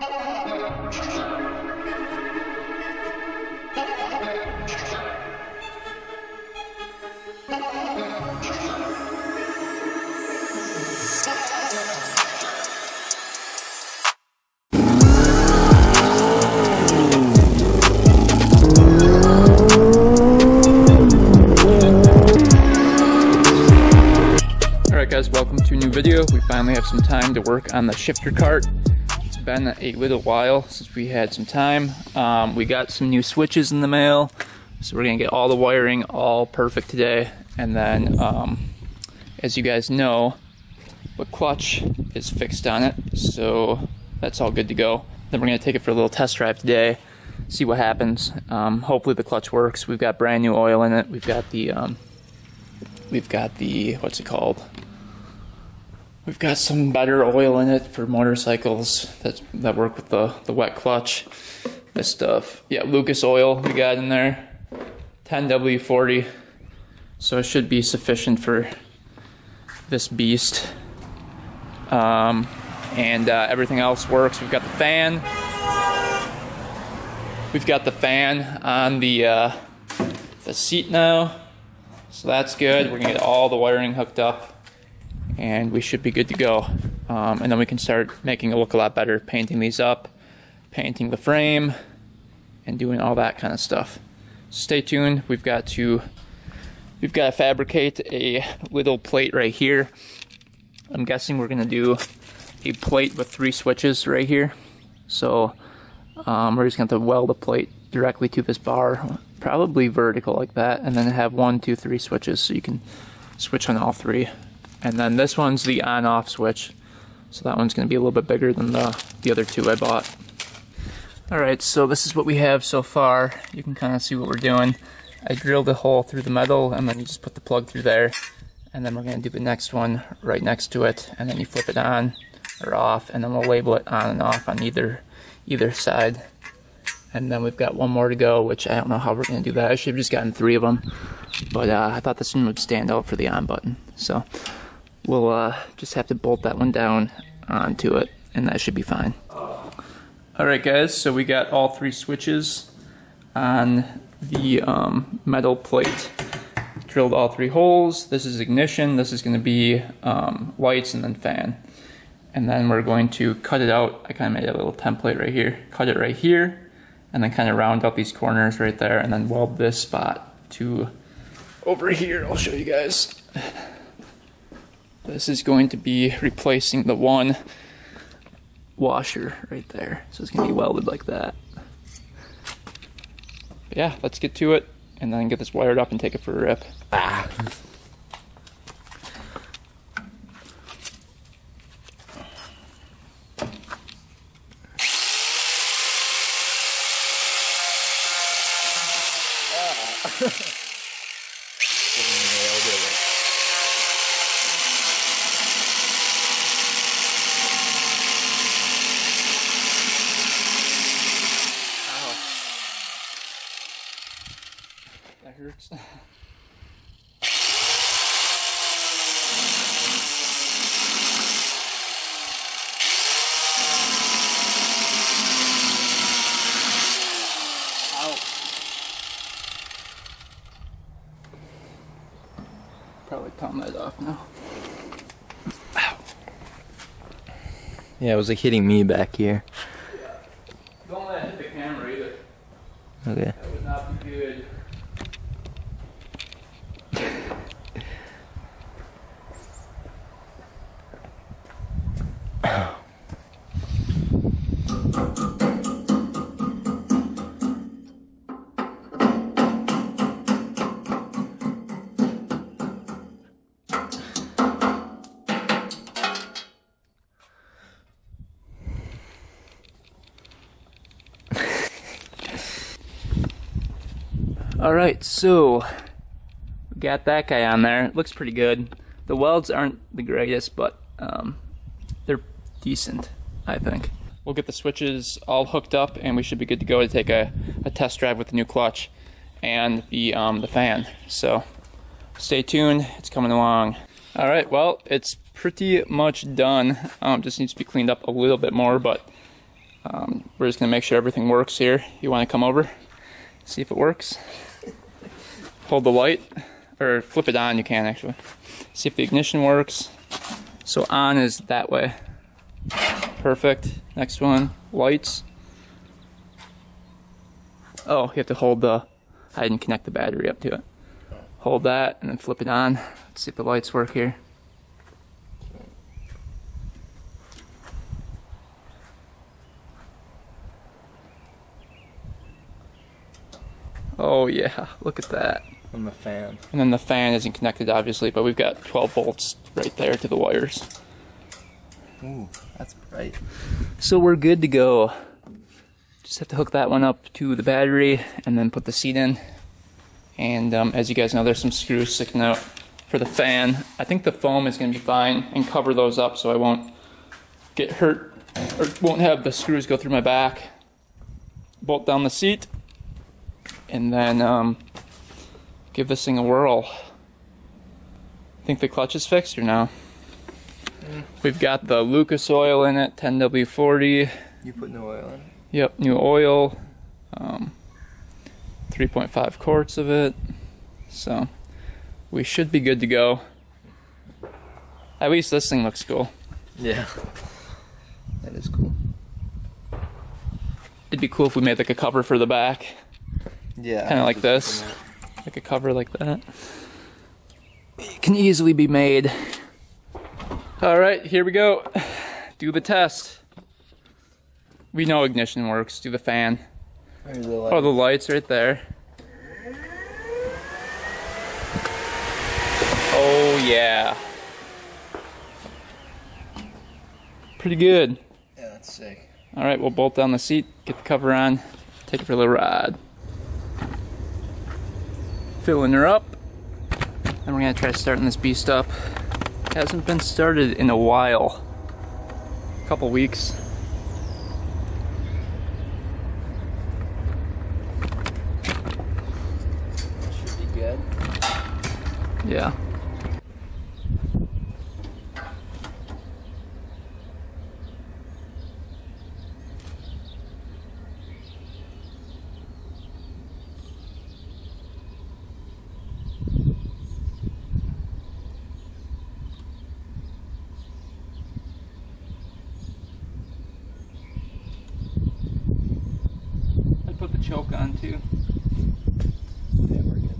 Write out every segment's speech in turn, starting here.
Alright guys, welcome to a new video. We finally have some time to work on the shifter cart. It's been a little while since we had some time. We got some new switches in the mail, so we're gonna get all the wiring all perfect today. And then, as you guys know, the clutch is fixed on it, so that's all good to go. Then we're gonna take it for a little test drive today, see what happens. Hopefully the clutch works. We've got brand new oil in it. We've got the what's it called? We've got some better oil in it for motorcycles that work with the wet clutch. This stuff, yeah, Lucas oil we got in there, 10W40, so it should be sufficient for this beast. And everything else works. We've got the fan. We've got the fan on the seat now, so that's good. We're gonna get all the wiring hooked up, and we should be good to go. And then we can start making it look a lot better, painting these up, painting the frame, and doing all that kind of stuff. Stay tuned. We've got to fabricate a little plate right here. I'm guessing we're gonna do a plate with 3 switches right here. So we're just gonna have to weld the plate directly to this bar, probably vertical like that, and then have 1, 2, 3 switches so you can switch on all 3. And then this one's the on-off switch, so that one's going to be a little bit bigger than the other 2 I bought. Alright, so this is what we have so far. You can kind of see what we're doing. I drilled a hole through the metal, and then you just put the plug through there. And then we're going to do the next one right next to it, and then you flip it on or off, and then we'll label it on and off on either side. And then we've got one more to go, which I don't know how we're going to do that. I should have just gotten 3 of them, but I thought this one would stand out for the on button. So we'll just have to bolt that one down onto it, and that should be fine. Alright guys, so we got all 3 switches on the metal plate. Drilled all 3 holes. This is ignition, this is going to be lights, and then fan. And then we're going to cut it out. I kind of made a little template right here. Cut it right here, and then kind of round out these corners right there, and then weld this spot to over here. I'll show you guys. This is going to be replacing the one washer right there. So it's going to be welded like that. But yeah, let's get to it and then get this wired up and take it for a rip. That hurts. Probably palm that off now. Ow. Yeah, it was like hitting me back here. Yeah. Don't let it hit the camera either. Okay. That would not be good. Alright, so we got that guy on there. It looks pretty good. The welds aren't the greatest, but they're decent, I think. We'll get the switches all hooked up and we should be good to go to take a test drive with the new clutch and the fan. So stay tuned, it's coming along. Alright, well, it's pretty much done. Just needs to be cleaned up a little bit more, but We're just gonna make sure everything works here. You wanna come over, see if it works? Hold the light, or flip it on, you can actually. See if the ignition works. So on is that way. Perfect. Next one, lights. Oh, you have to hold the, I didn't connect the battery up to it. Hold that and then flip it on. Let's see if the lights work here. Oh yeah, look at that. And the fan. And then the fan isn't connected obviously, but we've got 12 volts right there to the wires. Ooh, that's bright. So we're good to go. Just have to hook that one up to the battery and then put the seat in. And as you guys know, there's some screws sticking out for the fan. I think the foam is going to be fine, and cover those up so I won't get hurt or won't have the screws go through my back. Bolt down the seat and then give this thing a whirl. Think the clutch is fixed or no? We've got the Lucas oil in it, 10W40. You put new oil in it? Yep, new oil. 3.5 quarts of it. So we should be good to go. At least this thing looks cool. Yeah. That is cool. It'd be cool if we made like a cover for the back. Yeah. Kind of like this. Like a cover like that. It can easily be made. Alright, here we go. Do the test. We know ignition works. Do the fan. Oh, the lights right there. Oh yeah. Pretty good. Yeah, that's sick. Alright, we'll bolt down the seat, get the cover on, take it for a little ride. Filling her up. Then we're gonna try starting this beast up. Hasn't been started in a while. A couple weeks. Should be good. Yeah. I put the choke on too. Yeah, we're good.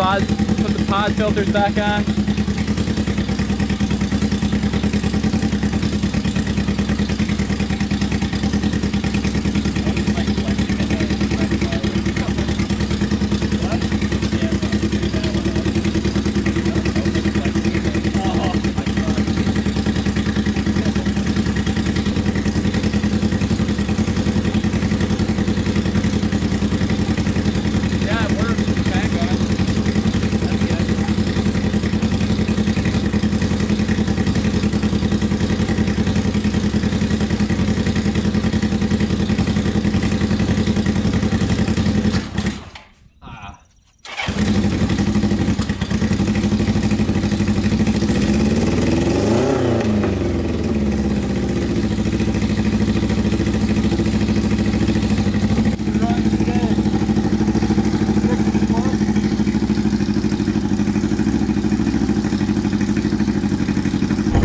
Put the pod filters back on. Yeah, it works. Okay, good. That's good.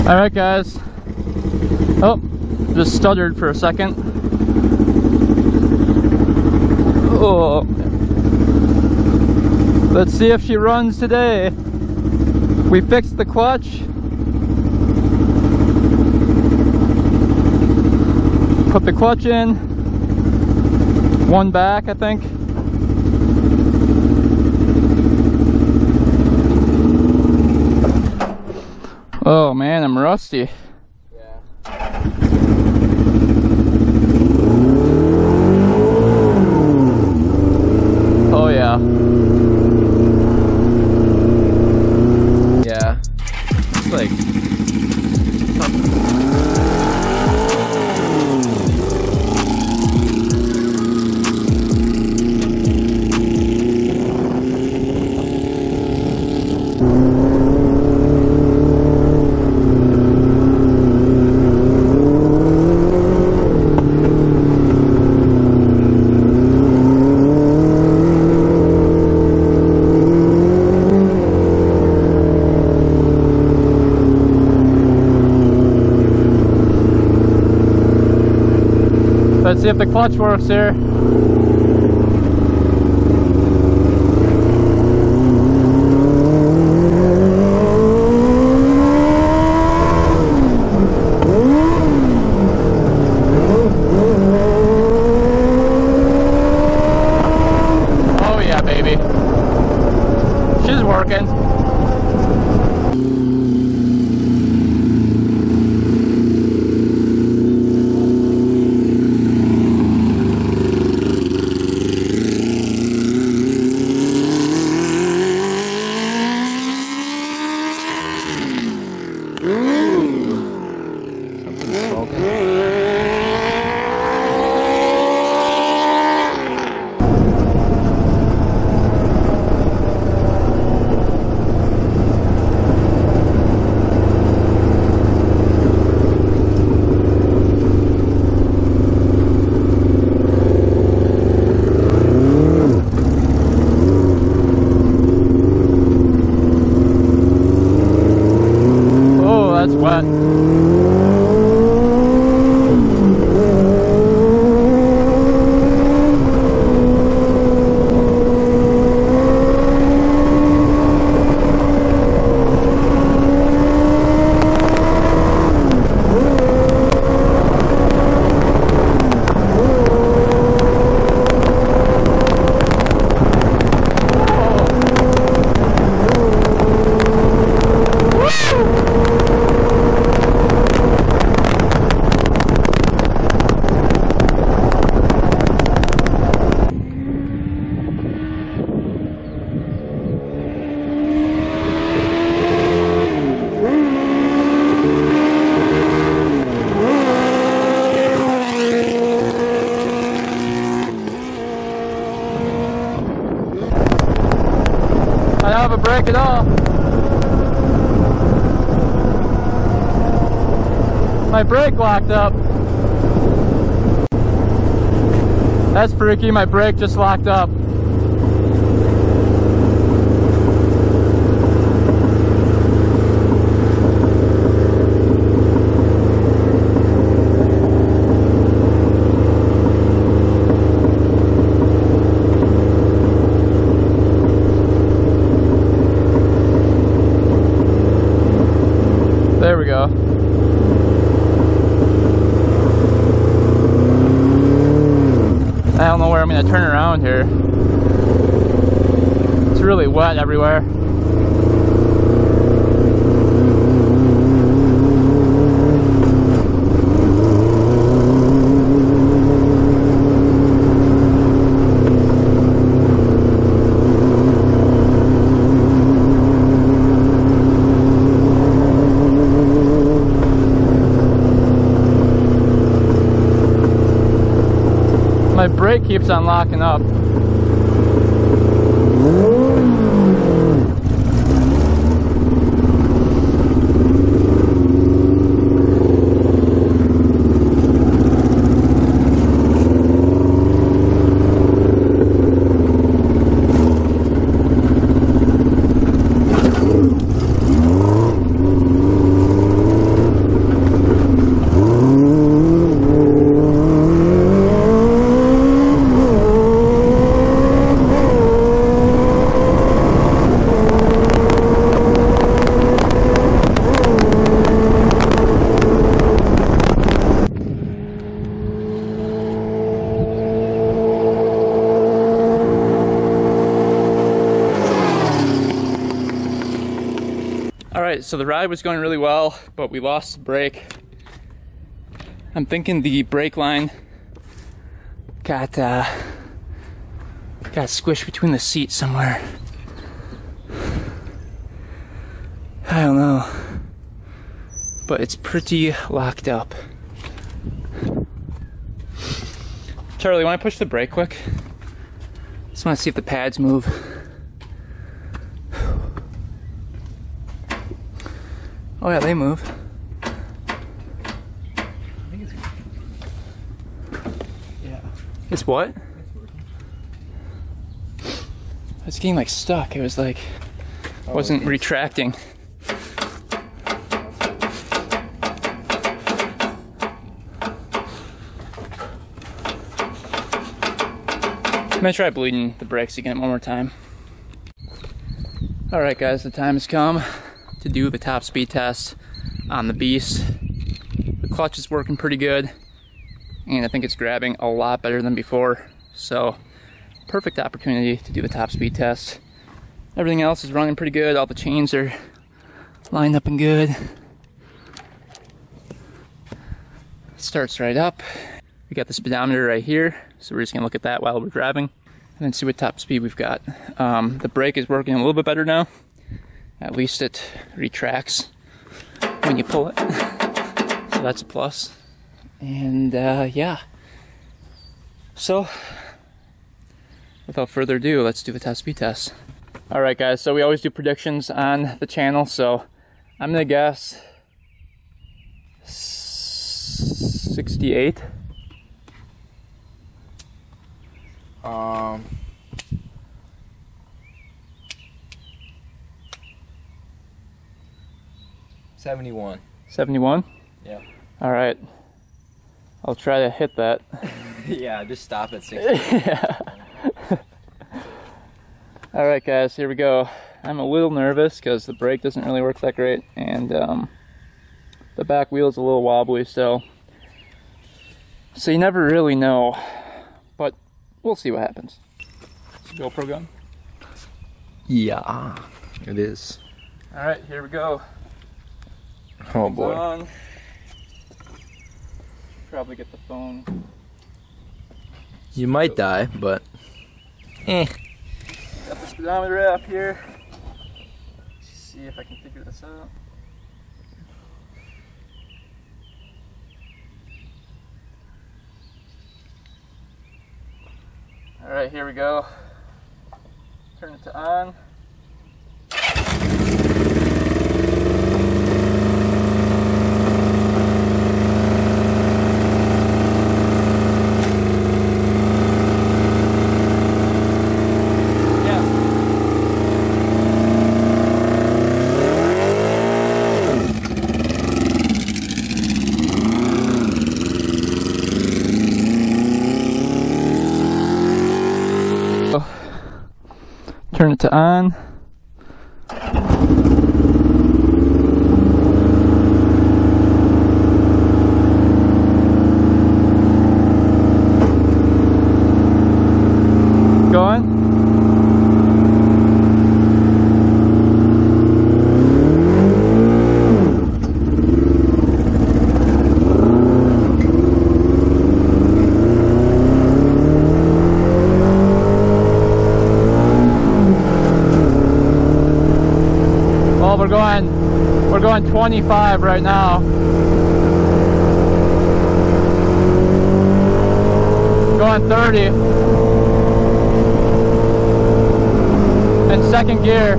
Alright guys. Oh, just stuttered for a second. Oh. Let's see if she runs today. We fixed the clutch. Put the clutch in. One back, I think. Oh man, I'm rusty. Oh yeah. Yeah. It's like Let's see if the clutch works here. Oh yeah, baby. She's working. That's wet. I don't have a brake at all. My brake locked up. That's freaky, my brake just locked up. There we go. I don't know where I'm going to turn around here. It's really wet everywhere. My brake keeps on locking up. All right, so the ride was going really well, but we lost the brake. I'm thinking the brake line got squished between the seats somewhere. I don't know, but it's pretty locked up. Charlie, want to push the brake quick? Just want to see if the pads move. Oh yeah, they move. Yeah. It's what? It's getting like stuck. It was like, wasn't retracting. I'm gonna try bleeding the brakes again one more time. Alright guys, the time has come to do the top speed test on the Beast. The clutch is working pretty good, and I think it's grabbing a lot better than before. So, perfect opportunity to do the top speed test. Everything else is running pretty good. All the chains are lined up and good. Starts right up. We got the speedometer right here, so we're just gonna look at that while we're driving and then see what top speed we've got. The brake is working a little bit better now. At least it retracts when you pull it, so that's a plus. And yeah, so without further ado, let's do the top speed test. All right guys, so we always do predictions on the channel, so I'm gonna guess 68. 71. 71? Yeah. All right. I'll try to hit that. Yeah, just stop at 60. Yeah. All right, guys, here we go. I'm a little nervous because the brake doesn't really work that great, and the back wheel is a little wobbly, so you never really know, but we'll see what happens. GoPro gun? Yeah, it is. All right, here we go. Oh boy. On. Probably get the phone. You might die, but Got the speedometer up here. Let's see if I can figure this out. All right, here we go. Turn it to on. Turn it to on. Going. We're going 25 right now. Going 30. In second gear.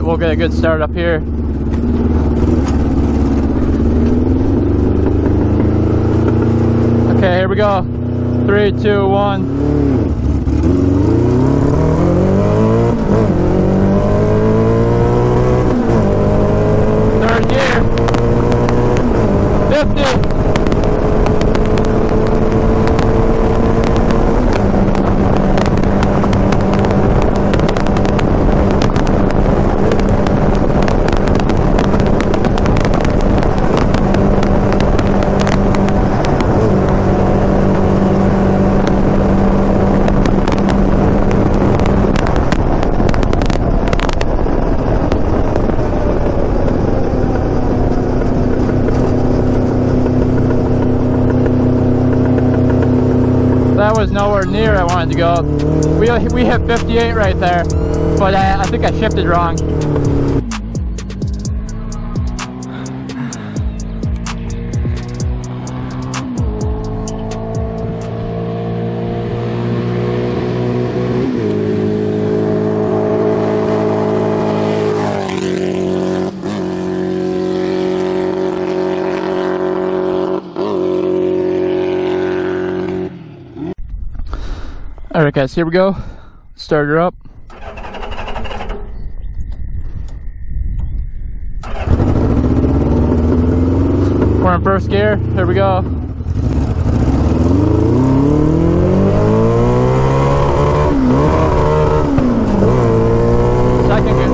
We'll get a good start up here. Okay, here we go. 3, 2, 1. Third gear. 50. was nowhere near I wanted to go. We hit 58 right there, but I think I shifted wrong. Alright guys, here we go. Start her up. We're in first gear. Here we go. Second gear.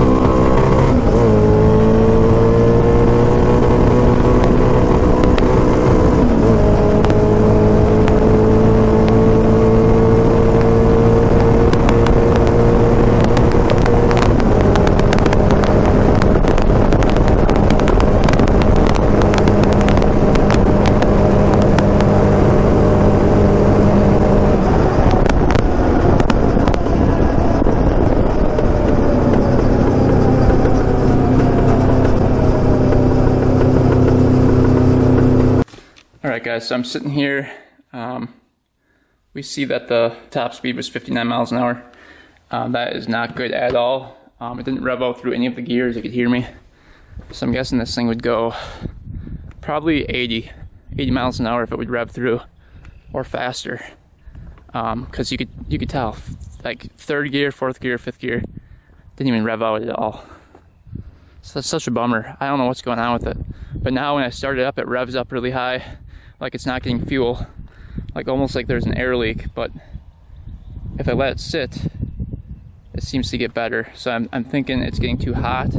Alright guys, so I'm sitting here. We see that the top speed was 59 miles an hour. That is not good at all. It didn't rev out through any of the gears, you could hear me. So I'm guessing this thing would go probably 80 miles an hour if it would rev through, or faster. Because you could tell, like third gear, fourth gear, fifth gear, didn't even rev out at all. So that's such a bummer. I don't know what's going on with it. But now when I start it up, it revs up really high, like it's not getting fuel, like almost like there's an air leak. But if I let it sit, it seems to get better. So I'm thinking it's getting too hot,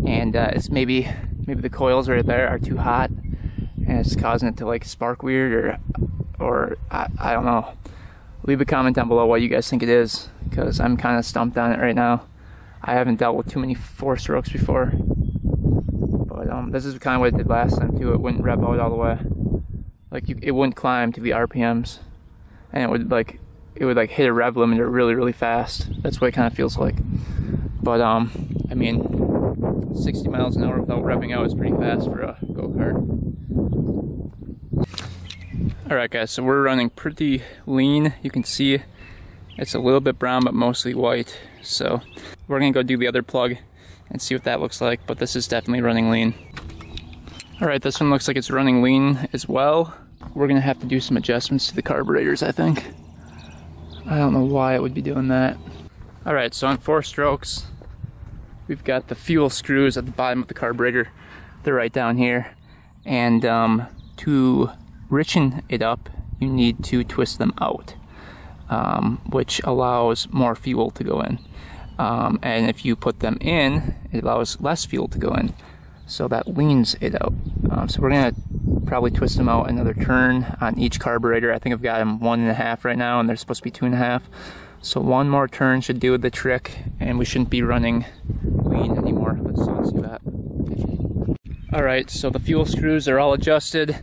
and it's maybe the coils right there are too hot, and it's causing it to like spark weird, or I don't know. Leave a comment down below what you guys think it is, because I'm kind of stumped on it right now. I haven't dealt with too many 4-strokes before, but this is kind of what it did last time too. It wouldn't rev out all the way, like it wouldn't climb to the RPMs, and it would hit a rev limiter really fast. That's what it kind of feels like. But I mean, 60 miles an hour without revving out is pretty fast for a go-kart. Alright guys, so we're running pretty lean. You can see it's a little bit brown but mostly white. So we're gonna go do the other plug and see what that looks like, but this is definitely running lean. Alright, this one looks like it's running lean as well. We're gonna have to do some adjustments to the carburetors, I think. I don't know why it would be doing that. Alright, so on 4 strokes, we've got the fuel screws at the bottom of the carburetor. They're right down here. And to richen it up, you need to twist them out, which allows more fuel to go in. And if you put them in, it allows less fuel to go in. So that leans it out. So we're gonna probably twist them out another turn on each carburetor. I think I've got them 1.5 right now, and they're supposed to be 2.5. So one more turn should do the trick, and we shouldn't be running lean anymore. Let's see that. Alright, so the fuel screws are all adjusted.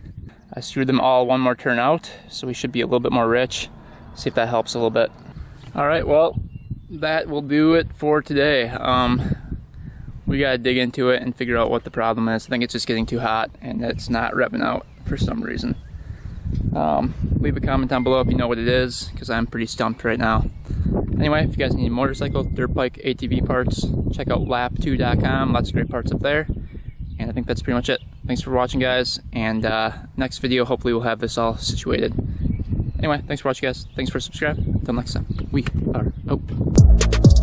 I screwed them all one more turn out, so we should be a little bit more rich. See if that helps a little bit. Alright, well, that will do it for today. We gotta dig into it and figure out what the problem is. I think it's just getting too hot and it's not revving out for some reason. Leave a comment down below if you know what it is, because I'm pretty stumped right now. Anyway, if you guys need motorcycle, dirt bike, ATV parts, check out lap2.com. Lots of great parts up there. And I think that's pretty much it. Thanks for watching, guys, and next video hopefully we'll have this all situated. Anyway, thanks for watching, guys. Thanks for subscribing. Until next time, we are out.